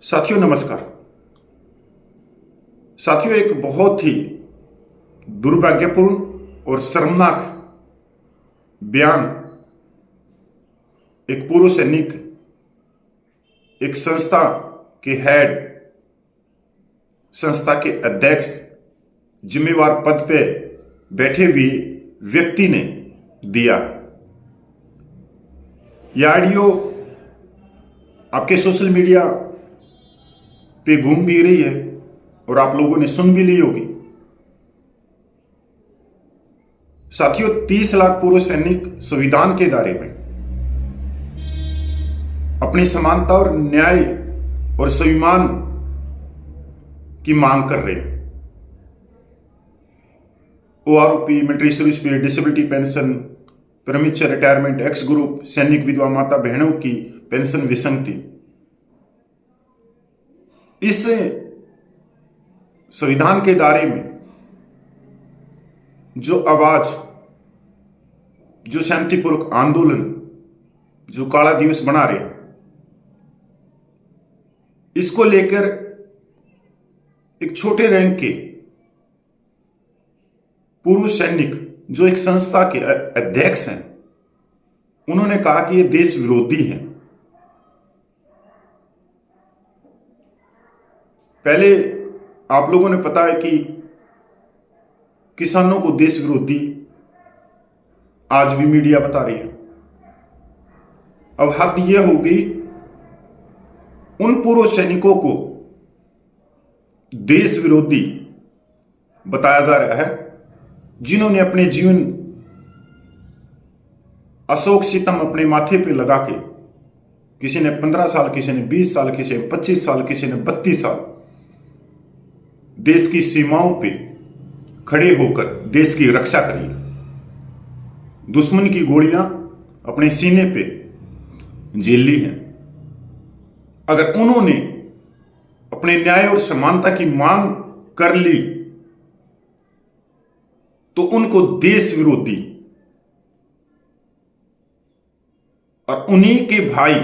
साथियों नमस्कार। साथियों, एक बहुत ही दुर्भाग्यपूर्ण और शर्मनाक बयान एक पूर्व सैनिक, एक संस्था के हेड, संस्था के अध्यक्ष, जिम्मेवार पद पे बैठे हुए व्यक्ति ने दिया। यह ऑडियो आपके सोशल मीडिया पे घूम भी रही है और आप लोगों ने सुन भी ली होगी। साथियों, 30 लाख पूर्व सैनिक संविधान के दायरे में अपनी समानता और न्याय और स्वाभिमान की मांग कर रहे हैं। ओआरओपी, मिलिट्री सर्विस पे disability pension, premature retirement, x group, सैनिक विधवा माता बहनों की पेंशन विसंगति, इस संविधान के दायरे में जो आवाज, जो शांतिपूर्वक आंदोलन, जो काला दिवस बना रहे, इसको लेकर एक छोटे रैंक के पूर्व सैनिक जो एक संस्था के अध्यक्ष हैं, उन्होंने कहा कि ये देश विरोधी है। पहले आप लोगों ने पता है कि किसानों को देश विरोधी आज भी मीडिया बता रही है। अब हद यह होगी, उन पूर्व सैनिकों को देश विरोधी बताया जा रहा है जिन्होंने अपने जीवन अशोक सितम अपने माथे पे लगा के, किसी ने 15 साल, किसी ने 20 साल, किसी ने 25 साल, किसी ने 32 साल देश की सीमाओं पे खड़े होकर देश की रक्षा करी। दुश्मन की गोलियां अपने सीने पे झेल ली हैं। अगर उन्होंने अपने न्याय और समानता की मांग कर ली तो उनको देश विरोधी और उन्हीं के भाई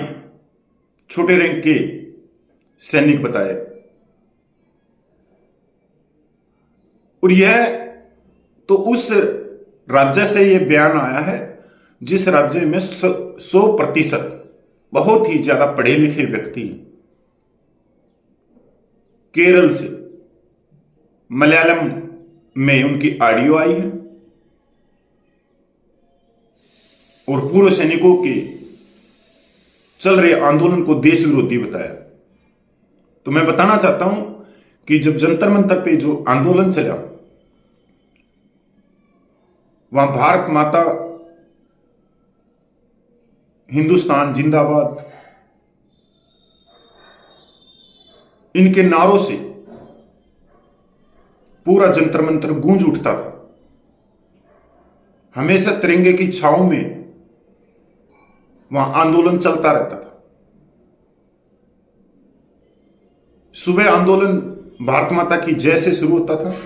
छोटे रैंक के सैनिक बताए। और यह तो उस राज्य से यह बयान आया है जिस राज्य में 100% बहुत ही ज्यादा पढ़े लिखे व्यक्ति हैं। केरल से, मलयालम में उनकी ऑडियो आई है और पूर्व सैनिकों के चल रहे आंदोलन को देश विरोधी बताया। तो मैं बताना चाहता हूं कि जब जंतर मंतर पे जो आंदोलन चला, वहां भारत माता, हिंदुस्तान जिंदाबाद, इनके नारों से पूरा जंतर मंतर गूंज उठता था। हमेशा तिरंगे की छांव में वहां आंदोलन चलता रहता था। सुबह आंदोलन भारत माता की जय से शुरू होता था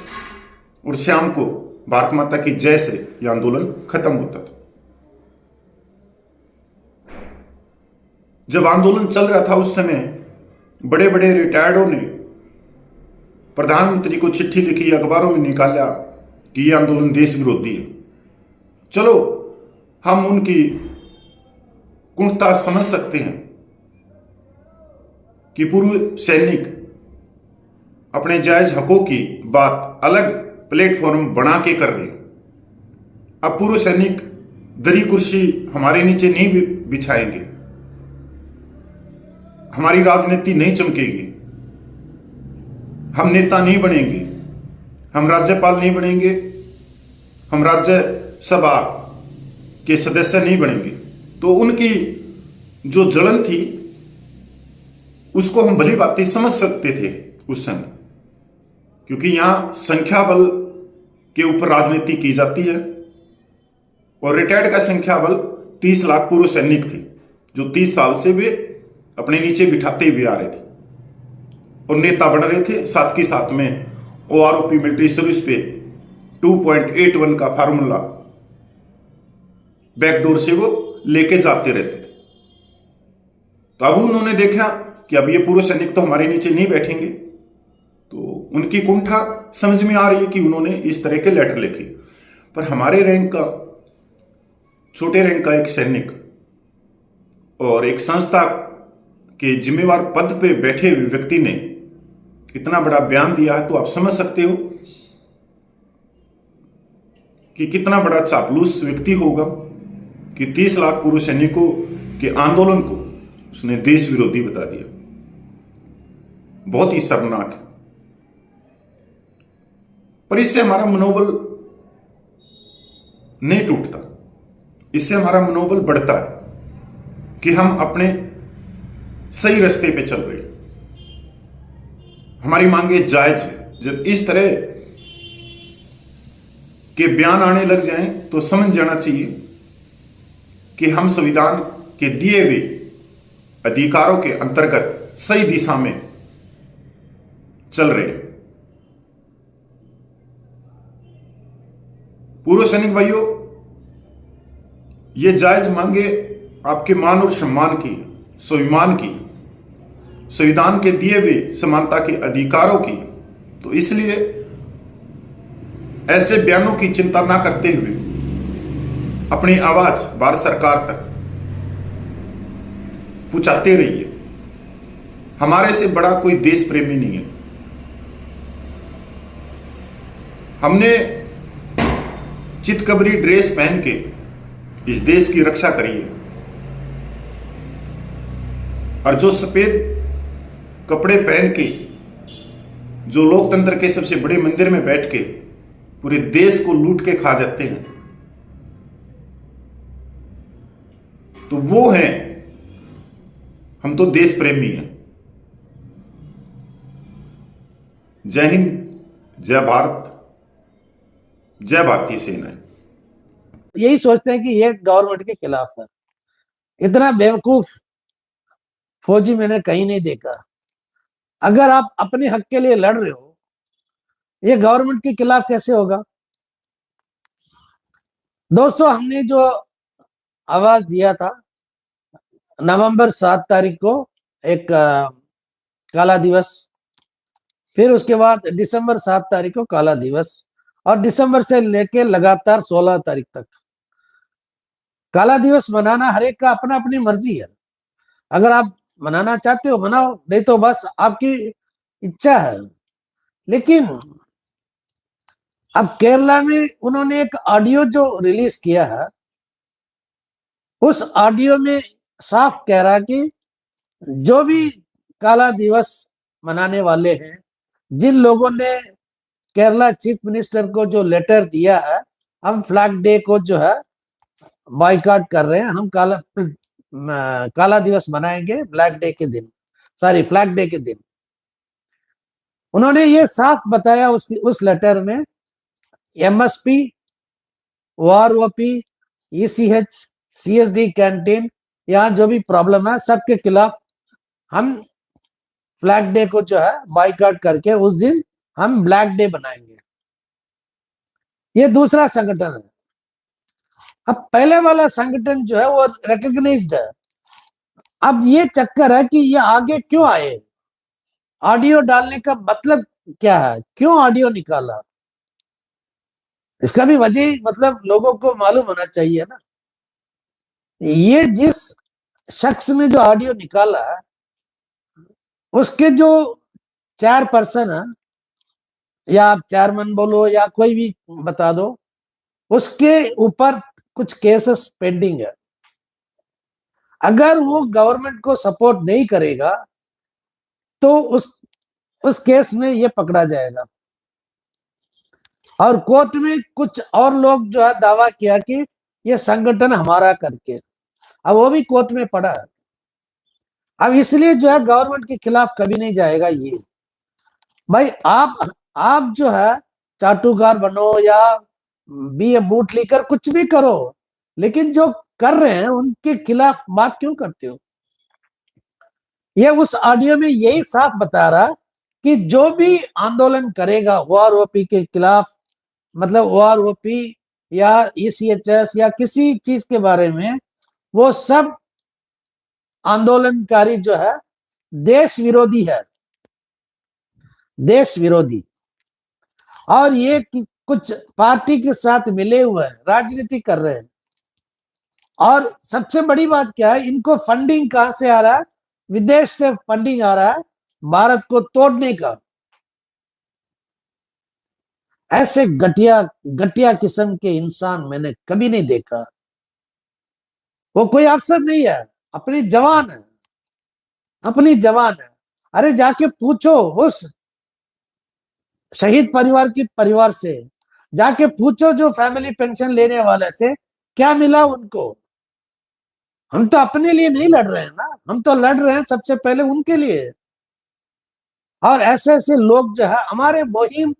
और शाम को भारत माता की जय से यह आंदोलन खत्म होता था। जब आंदोलन चल रहा था उस समय बड़े बड़े रिटायर्डों ने प्रधानमंत्री को चिट्ठी लिखी, अखबारों में निकाला कि यह आंदोलन देश विरोधी है। चलो, हम उनकी कुंठता समझ सकते हैं कि पूर्व सैनिक अपने जायज हकों की बात अलग प्लेटफॉर्म बना के कर रहे हैं। अब पूर्व सैनिक दरी कुर्सी हमारे नीचे नहीं बिछाएंगे, हमारी राजनीति नहीं चमकेगी, हम नेता नहीं बनेंगे, हम राज्यपाल नहीं बनेंगे, हम राज्यसभा के सदस्य नहीं बनेंगे। तो उनकी जो जलन थी उसको हम भली बातें समझ सकते थे उस समय, क्योंकि यहां संख्या बल के ऊपर राजनीति की जाती है और रिटायर्ड का संख्या बल 30 लाख पूर्व सैनिक थे जो 30 साल से वे अपने नीचे बिठाते हुए आ रहे थे और नेता बन रहे थे। साथ के साथ में ओआरओपी, मिलिट्री सर्विस पे 2.81 का फार्मूला बैकडोर से वो लेके जाते रहते थे। तो अब उन्होंने देखा कि अब ये पूर्व सैनिक तो हमारे नीचे नहीं बैठेंगे। तो उनकी कुंठा समझ में आ रही है कि उन्होंने इस तरह के लेटर लिखे। पर हमारे रैंक का, छोटे रैंक का एक सैनिक और एक संस्था के जिम्मेवार पद पे बैठे हुए व्यक्ति ने इतना बड़ा बयान दिया है, तो आप समझ सकते हो कि कितना बड़ा चापलूस व्यक्ति होगा कि 30 लाख पूर्व सैनिकों के आंदोलन को उसने देश विरोधी बता दिया। बहुत ही शर्मनाक है। पर इससे हमारा मनोबल नहीं टूटता, इससे हमारा मनोबल बढ़ता है कि हम अपने सही रास्ते पे चल रहे हैं, हमारी मांगे जायज है। जब इस तरह के बयान आने लग जाएं तो समझ जाना चाहिए कि हम संविधान के दिए हुए अधिकारों के अंतर्गत सही दिशा में चल रहे हैं। पूर्व सैनिक भाइयों, ये जायज मांगे आपके मान और सम्मान की, स्वाभिमान की, संविधान के दिए हुए समानता के अधिकारों की। तो इसलिए ऐसे बयानों की चिंता ना करते हुए अपनी आवाज भारत सरकार तक पहुंचाते रहिए। हमारे से बड़ा कोई देश प्रेमी नहीं है। हमने चितकबरी ड्रेस पहन के इस देश की रक्षा करी है, और जो सफेद कपड़े पहन के जो लोकतंत्र के सबसे बड़े मंदिर में बैठ के पूरे देश को लूट के खा जाते हैं, तो वो हैं, हम तो देश प्रेमी हैं। जय हिंद, जय भारत, जय भारतीय सेना। यही सोचते हैं कि ये गवर्नमेंट के खिलाफ है। इतना बेवकूफ फौजी मैंने कहीं नहीं देखा। अगर आप अपने हक के लिए लड़ रहे हो, ये गवर्नमेंट के खिलाफ कैसे होगा? दोस्तों, हमने जो आवाज दिया था नवंबर 7 तारीख को, एक काला दिवस, फिर उसके बाद दिसंबर 7 तारीख को काला दिवस, और दिसंबर से लेके लगातार 16 तारीख तक काला दिवस मनाना हर एक का अपना अपनी मर्जी है। अगर आप मनाना चाहते हो मनाओ, नहीं तो बस आपकी इच्छा है। लेकिन अब केरला में उन्होंने एक ऑडियो जो रिलीज किया है, उस ऑडियो में साफ कह रहा कि जो भी काला दिवस मनाने वाले हैं, जिन लोगों ने केरला चीफ मिनिस्टर को जो लेटर दिया है, हम फ्लैग डे को जो है बॉयकॉट कर रहे हैं, हम काला दिवस मनाएंगे ब्लैक डे के दिन, सॉरी फ्लैग डे के दिन। उन्होंने ये साफ बताया उस लेटर में, MSP, OROP, ECH, CSD canteen, यहाँ जो भी प्रॉब्लम है सबके खिलाफ हम फ्लैग डे को जो है बॉयकॉट करके उस दिन हम ब्लैक डे बनाएंगे। ये दूसरा संगठन है। अब पहले वाला संगठन जो है वो रिकॉग्नाइज्ड है। अब ये चक्कर है कि ये आगे क्यों आए, ऑडियो डालने का मतलब क्या है, क्यों ऑडियो निकाला, इसका भी वजह मतलब लोगों को मालूम होना चाहिए ना। ये जिस शख्स ने जो ऑडियो निकाला, उसके जो 4 पर्सन है, या आप चेयरमैन बोलो या कोई भी बता दो, उसके ऊपर कुछ केसेस पेंडिंग है। अगर वो गवर्नमेंट को सपोर्ट नहीं करेगा तो उस केस में ये पकड़ा जाएगा। और कोर्ट में कुछ और लोग जो है दावा किया कि ये संगठन हमारा करके, अब वो भी कोर्ट में पड़ा है। अब इसलिए जो है गवर्नमेंट के खिलाफ कभी नहीं जाएगा ये। भाई आप जो है चाटुकार बनो या बी बूट लेकर कुछ भी करो, लेकिन जो कर रहे हैं उनके खिलाफ बात क्यों करते हो? ये उस ऑडियो में यही साफ बता रहा कि जो भी आंदोलन करेगा ओआरओपी के खिलाफ, मतलब ओआरओपी या ईसीएचएस या किसी चीज के बारे में, वो सब आंदोलनकारी जो है देश विरोधी है, देश विरोधी। और ये कुछ पार्टी के साथ मिले हुए हैं, राजनीति कर रहे हैं। और सबसे बड़ी बात क्या है, इनको फंडिंग कहां से आ रहा है? विदेश से फंडिंग आ रहा है भारत को तोड़ने का। ऐसे घटिया घटिया किस्म के इंसान मैंने कभी नहीं देखा। वो कोई अफसर नहीं है, अपनी जवान है, अपनी जवान है। अरे जाके पूछो उस शहीद परिवार की परिवार से, जाके पूछो जो फैमिली पेंशन लेने वाले से, क्या मिला उनको। हम तो अपने लिए नहीं लड़ रहे हैं ना, हम तो लड़ रहे हैं सबसे पहले उनके लिए। और ऐसे ऐसे लोग जो है हमारे मुहिम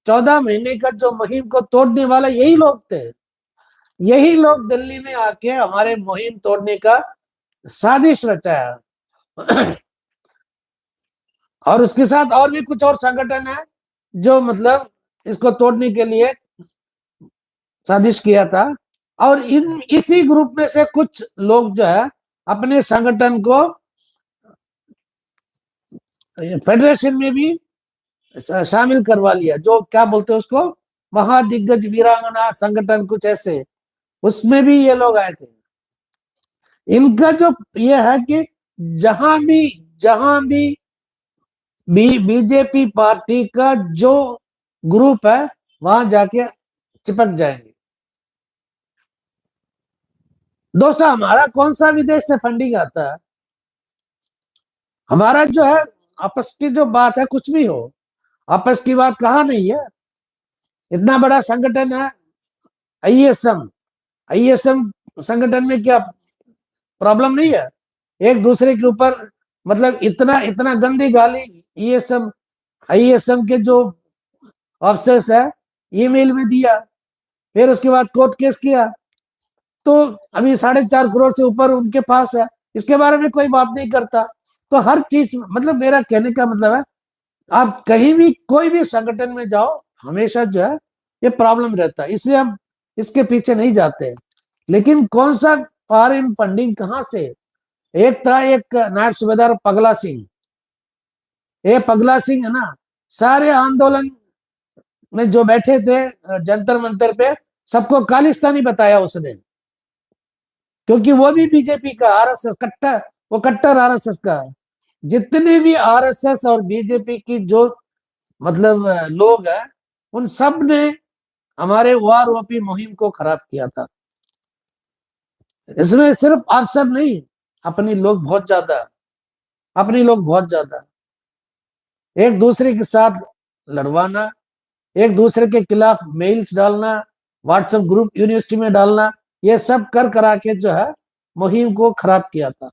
14 महीने का जो मुहिम को तोड़ने वाला यही लोग थे। यही लोग दिल्ली में आके हमारे मुहिम तोड़ने का साजिश रचाया। और उसके साथ और भी कुछ और संगठन है जो मतलब इसको तोड़ने के लिए साजिश किया था। और इसी ग्रुप में से कुछ लोग जो है अपने संगठन को फेडरेशन में भी शामिल करवा लिया, जो क्या बोलते हैं उसको, महादिग्गज वीरांगना संगठन कुछ ऐसे, उसमें भी ये लोग आए थे। इनका जो ये है कि जहां भी बीजेपी पार्टी का जो ग्रुप है वहां जाके चिपक जाएंगे। दोस्तों, हमारा कौन सा विदेश से फंडिंग आता है? हमारा जो है आपस की जो बात है, कुछ भी हो, आपस की बात कहाँ नहीं है। इतना बड़ा संगठन है आईएसएम, आईएसएम संगठन में क्या प्रॉब्लम नहीं है? एक दूसरे के ऊपर मतलब इतना इतना गंदी गाली आईएसएम आईएसएम के जो ऑफिसर्स है ईमेल में दिया, फिर उसके बाद कोर्ट केस किया। तो अभी 4.5 करोड़ से ऊपर उनके पास है, इसके बारे में कोई बात नहीं करता। तो हर चीज मतलब मेरा कहने का मतलब है, आप कहीं भी कोई भी संगठन में जाओ, हमेशा जो है ये प्रॉब्लम रहता है, इसलिए हम इसके पीछे नहीं जाते। लेकिन कौन सा फॉरेन फंडिंग कहां से? एक था एक नायब सूबेदार पगला सिंह, ये पगला सिंह है ना, सारे आंदोलन में जो बैठे थे जंतर मंतर पे, सबको खालिस्तानी बताया उसने, क्योंकि वो भी बीजेपी का आरएसएस कट्टर, वो कट्टर आरएसएस का है। जितने भी आरएसएस और बीजेपी की जो मतलब लोग हैं, उन सब ने हमारे वार ओपी मुहिम को खराब किया था। इसमें सिर्फ अफसर नहीं, अपनी लोग बहुत ज्यादा, अपनी लोग बहुत ज्यादा। एक दूसरे के साथ लड़वाना, एक दूसरे के खिलाफ मेल्स डालना, व्हाट्सएप ग्रुप यूनिवर्सिटी में डालना, ये सब कर करा के जो है मुहिम को खराब किया था।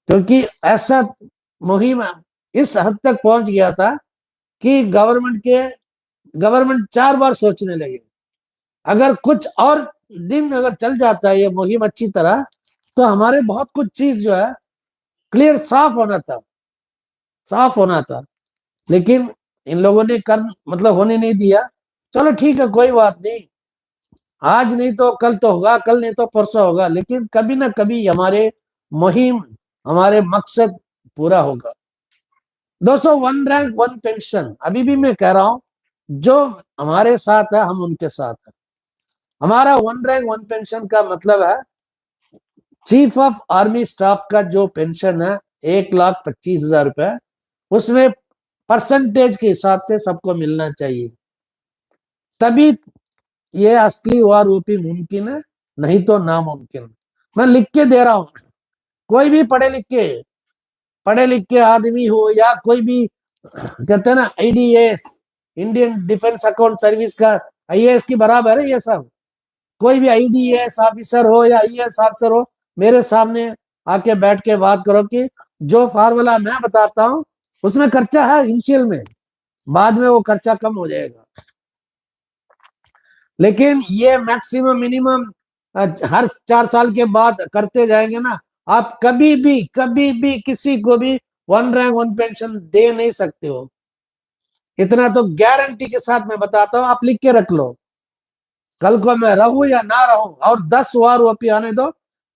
क्योंकि ऐसा मुहिम इस हद तक पहुंच गया था कि गवर्नमेंट 4 बार सोचने लगे। अगर कुछ और दिन अगर चल जाता है ये मुहिम अच्छी तरह, तो हमारे बहुत कुछ चीज जो है क्लियर साफ होना था, साफ होना था। लेकिन इन लोगों ने कर मतलब होने नहीं दिया। चलो ठीक है, कोई बात नहीं, आज नहीं तो कल तो होगा, कल नहीं तो परसों होगा, लेकिन कभी ना कभी हमारे मुहिम, हमारे मकसद पूरा होगा। दोस्तों, 1 रैंक 1 पेंशन, अभी भी मैं कह रहा हूं, जो हमारे साथ है हम उनके साथ है। हमारा 1 रैंक 1 पेंशन का मतलब है चीफ ऑफ आर्मी स्टाफ का जो पेंशन है 1,25,000 रुपए, उसमें परसेंटेज के हिसाब से सबको मिलना चाहिए, तभी ये असली वार ओपी मुमकिन है, नहीं तो नामुमकिन। मैं लिख के दे रहा हूं, कोई भी पढ़े लिख के आदमी हो या कोई भी कहते हैं ना IDs, Indian defence account service का आईएएस की बराबर है ये सब। कोई भी आईडीएस ऑफिसर हो या आईएएस ऑफिसर हो, मेरे सामने आके बैठ के बात करो कि जो फार्मूला मैं बताता हूं उसमें खर्चा है इनिशियल में, बाद में वो खर्चा कम हो जाएगा। लेकिन ये मैक्सिमम मिनिमम हर 4 साल के बाद करते जाएंगे ना, आप कभी भी किसी को भी 1 रैंक 1 पेंशन दे नहीं सकते हो। इतना तो गारंटी के साथ मैं बताता हूं, आप लिख के रख लो। कल को मैं रहूं या ना रहूं और 10 वार ओपी आने दो,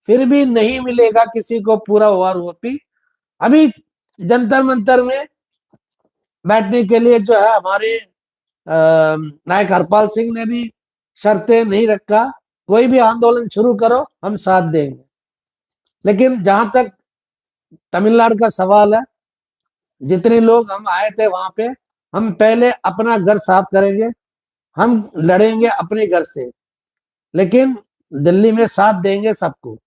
फिर भी नहीं मिलेगा किसी को पूरा वार ओपी अभी जंतर मंतर में बैठने के लिए जो है हमारे नायक हरपाल सिंह ने भी शर्तें नहीं रखा, कोई भी आंदोलन शुरू करो हम साथ देंगे। लेकिन जहां तक तमिलनाडु का सवाल है, जितने लोग हम आए थे वहां पे, हम पहले अपना घर साफ करेंगे, हम लड़ेंगे अपने घर से, लेकिन दिल्ली में साथ देंगे सबको,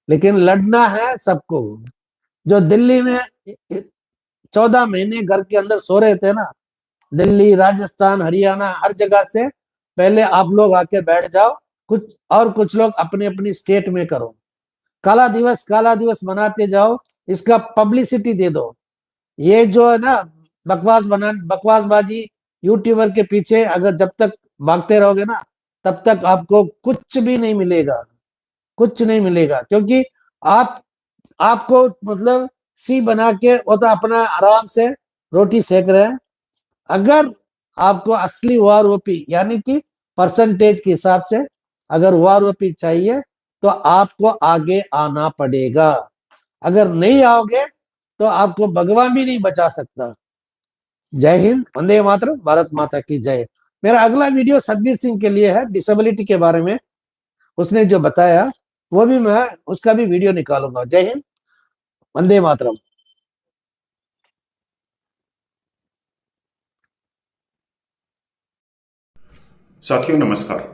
लेकिन लड़ना है सबको। जो दिल्ली में 14 महीने घर के अंदर सो रहे थे ना, दिल्ली, राजस्थान, हरियाणा, हर जगह से, पहले आप लोग आके बैठ जाओ, कुछ लोग अपनी अपनी स्टेट में करो, काला दिवस मनाते जाओ, इसका पब्लिसिटी दे दो। ये जो है ना बकवासबाजी यूट्यूबर के पीछे अगर जब तक भागते रहोगे ना, तब तक आपको कुछ भी नहीं मिलेगा, कुछ नहीं मिलेगा। क्योंकि आप आपको मतलब सी बना के वो तो अपना आराम से रोटी सेक रहे हैं। अगर आपको असली ओआरओपी यानी कि परसेंटेज के हिसाब से अगर ओआरओपी चाहिए तो आपको आगे आना पड़ेगा। अगर नहीं आओगे तो आपको भगवान भी नहीं बचा सकता। जय हिंद, वंदे मातरम, भारत माता की जय। मेरा अगला वीडियो सतबीर सिंह के लिए है, डिसेबिलिटी के बारे में उसने जो बताया, वो भी मैं उसका भी वीडियो निकालूंगा। जय हिंद, वंदे मातरम। साथियों नमस्कार।